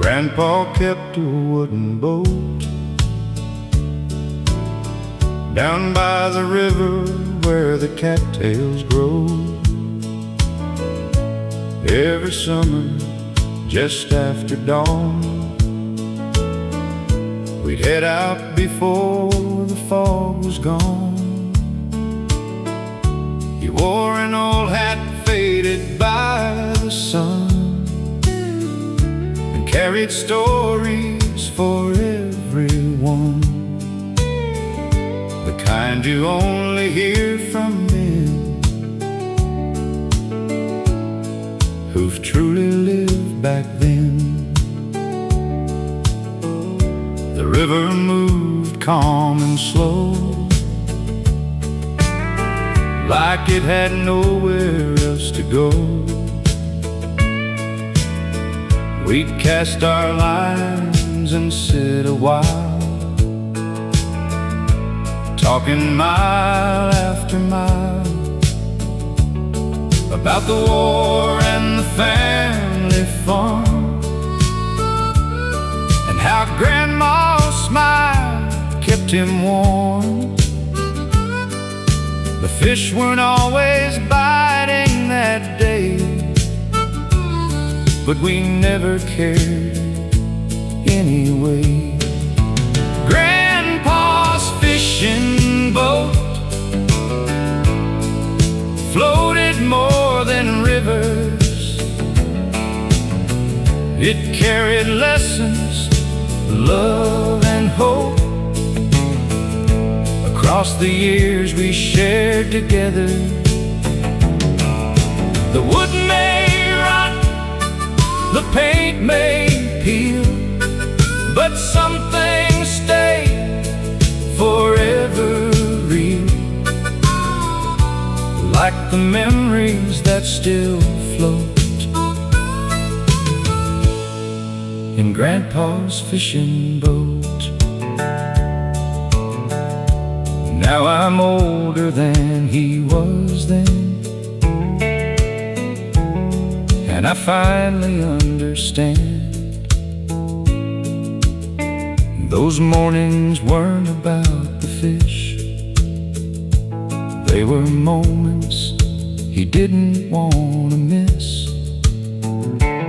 Grandpa kept a wooden boat down by the river where the cattails grow. Every summer, just after dawn, we'd head out before the fog was gone. He wore an old hat faded by the sun, carried stories for everyone, the kind you only hear from men who've truly lived back then. The river moved calm and slow, like it had nowhere else to go. We'd cast our lines and sit a while, talking mile after mile about the war and the family farm, and how Grandma's smile kept him warm. The fish weren't always biting that day, but we never cared anyway. Grandpa's fishing boat floated more than rivers. It carried lessons, love and hope. Across the years we shared together, the wood may rot, the paint may peel, but some things stay forever real, like the memories that still float in Grandpa's fishing boat. Now I'm older than he was then, and I finally understand. Those mornings weren't about the fish, they were moments he didn't want to miss.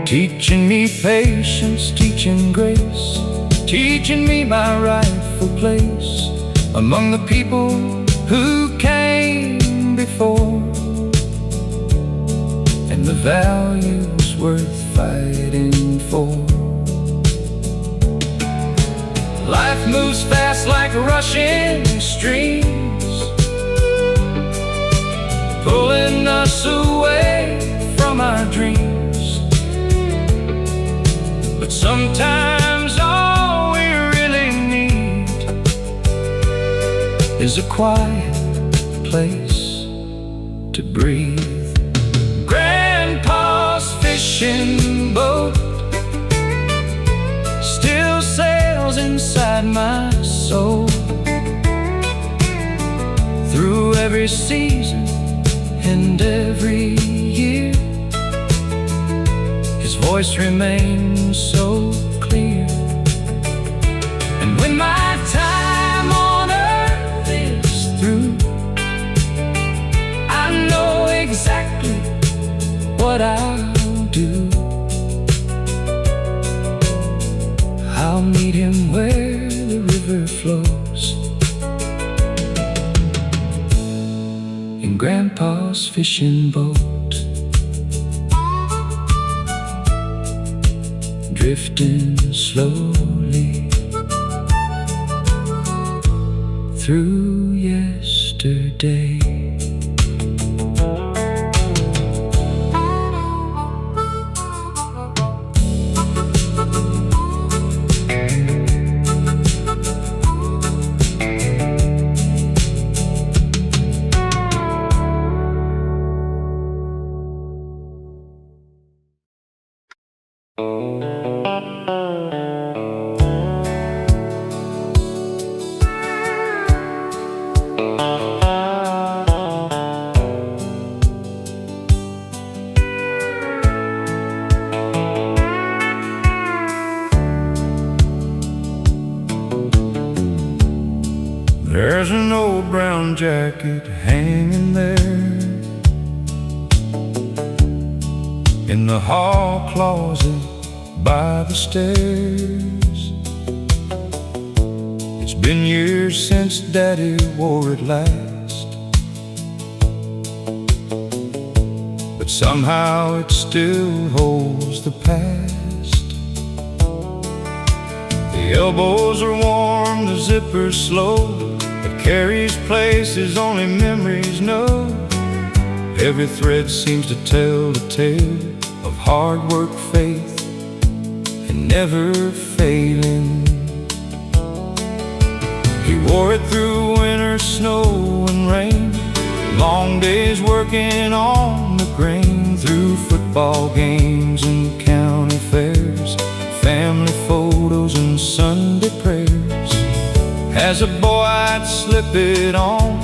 Teaching me patience, teaching grace, teaching me my rightful place among the people who came before, and the values worth fighting for. Life moves fast like rushing streams, pulling us away from our dreams. But sometimes all we really need is a quiet place to breathe. Grandpa's fishing boat still sails inside my soul. Through every season and every year, his voice remains so clear. And when my time on earth is through, I know exactly what I'll do. I'll meet him where the river flows, in Grandpa's fishing boat, drifting slowly through yesterday. There's an old brown jacket hanging there in the hall closet by the stairs. It's been years since Daddy wore it last, but somehow it still holds the past. The elbows are warm, the zipper's slow, carries places only memories know. Every thread seems to tell the tale of hard work, faith, and never failing. He wore it through winter, snow, and rain, long days working on the grain, through football games and county fairs, family photos and Sunday prayers. As a boy I'd slip it on,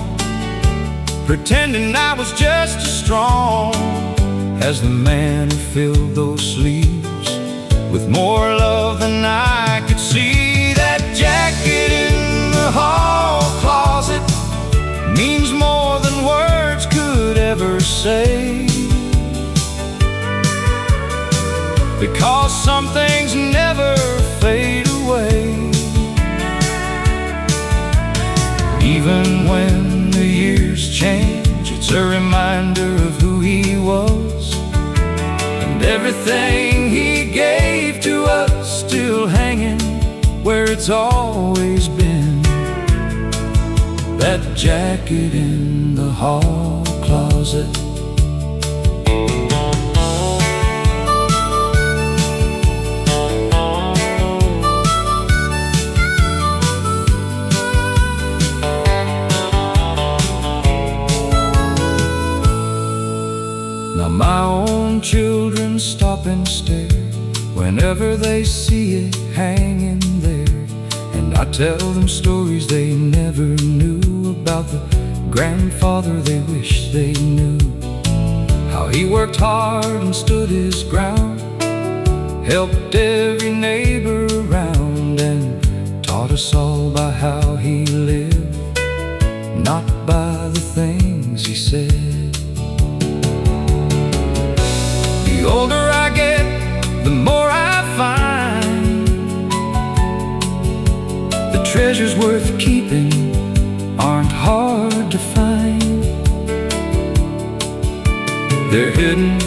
pretending I was just as strong as the man who filled those sleeves with more love than I could see. That jacket in the hall closet means more than words could ever say, because some things never fade away. Even when the years change, it's a reminder of who he was, and everything he gave to us still hanging where it's always been. That jacket in the hall closet. Now my own children stop and stare whenever they see it hanging there, and I tell them stories they never knew about the grandfather they wish they knew. How he worked hard and stood his ground, helped every neighbor around, and taught us all by how he lived, not by the things he said. The older I get, the more I find the treasures worth keeping aren't hard to find. They're hidden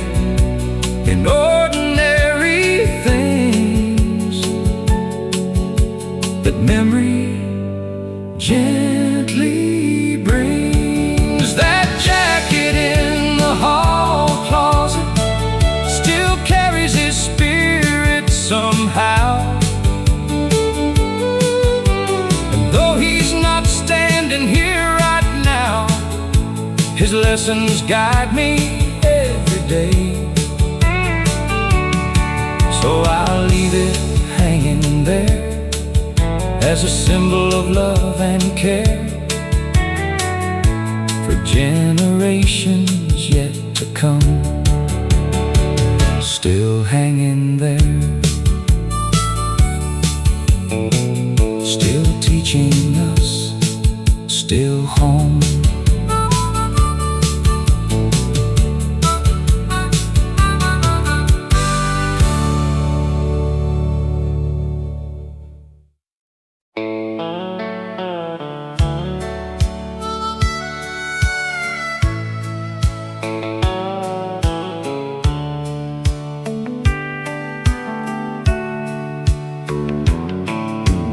in ordinary things that memory gently brings. That jacket in the hall closet still carries his spirit somehow, and though he's not standing here right now, his lessons guide me every day. So I'll leave it hanging there as a symbol of love and care for generations yet to come. Still hanging there, still teaching us, still home.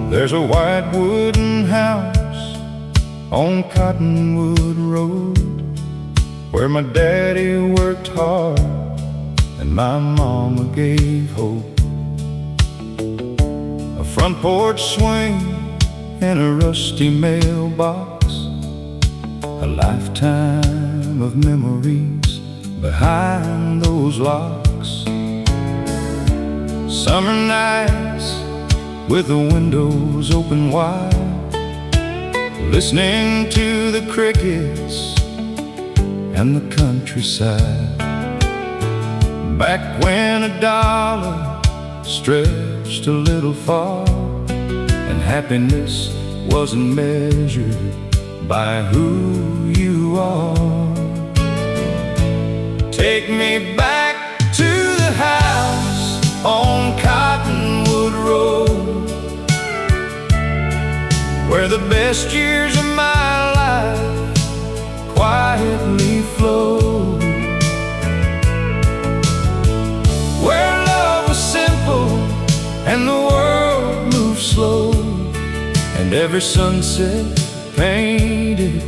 There's a white wooden house on Cottonwood Road, where my daddy worked hard and my mama gave hope. A front porch swing and a rusty mailbox, a lifetime of memories behind those locks. Summer nights with the windows open wide, listening to the crickets and the countryside. Back when a dollar stretched a little far, and happiness wasn't measured by who you are. Take me back to the house on Cottonwood Road, where the best years of my life quietly flowed, where love was simple and the world moved slow, and every sunset painted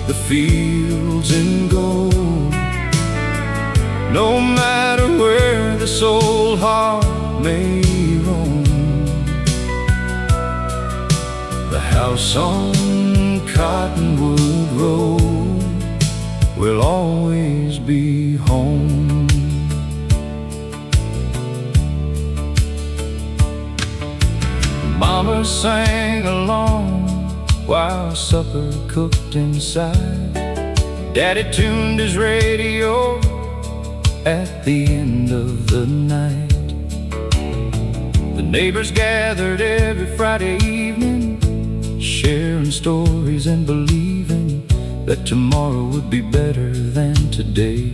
the fields in gold. No matter where this old heart may roam, the house on Cottonwood Road will always be home. Mama sang along while supper cooked inside. Daddy tuned his radio at the end of the night. The neighbors gathered every Friday evening, sharing stories and believing that tomorrow would be better than today.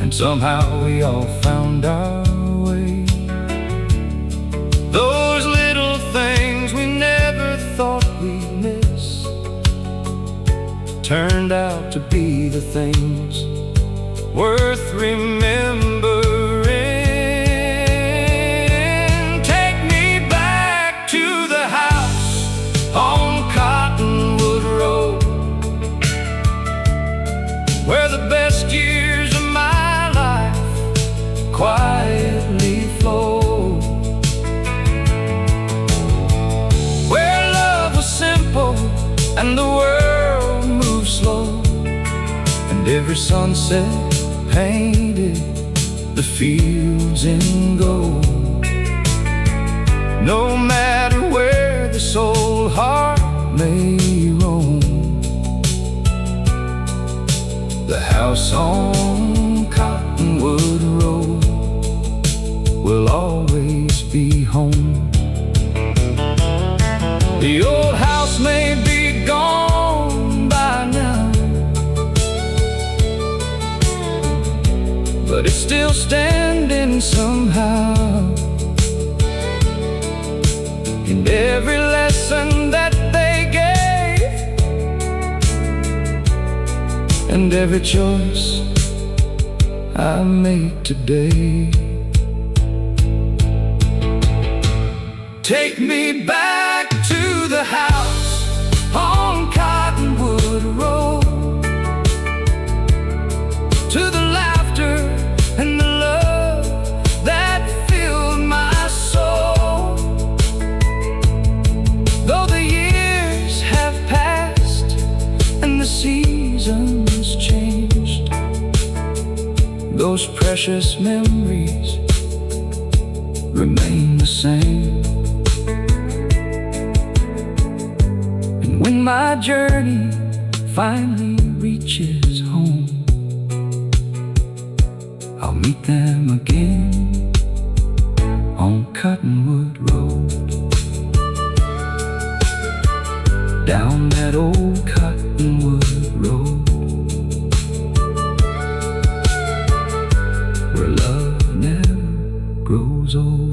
And somehow we all found our way. Those little things we never thought we'd miss turned out to be the things worth remembering. Take me back to the house on Cottonwood Road, where the best years of my life quietly flow, where love was simple and the world moved slow, and every sunset painted the fields in gold. No matter where this old heart may roam, the house on Cottonwood Road will always be home. The old house may be gone by now, but it's still standing somehow. In every lesson that they gave, and every choice I make today. Take me back to the house on Cottonwood Road, to the laughter and the love that filled my soul. Though the years have passed and the seasons changed, those precious memories remain the same. And when my journey finally reaches home, I'll meet them again on Cottonwood Road. Down that old Cottonwood Road, where love never grows old.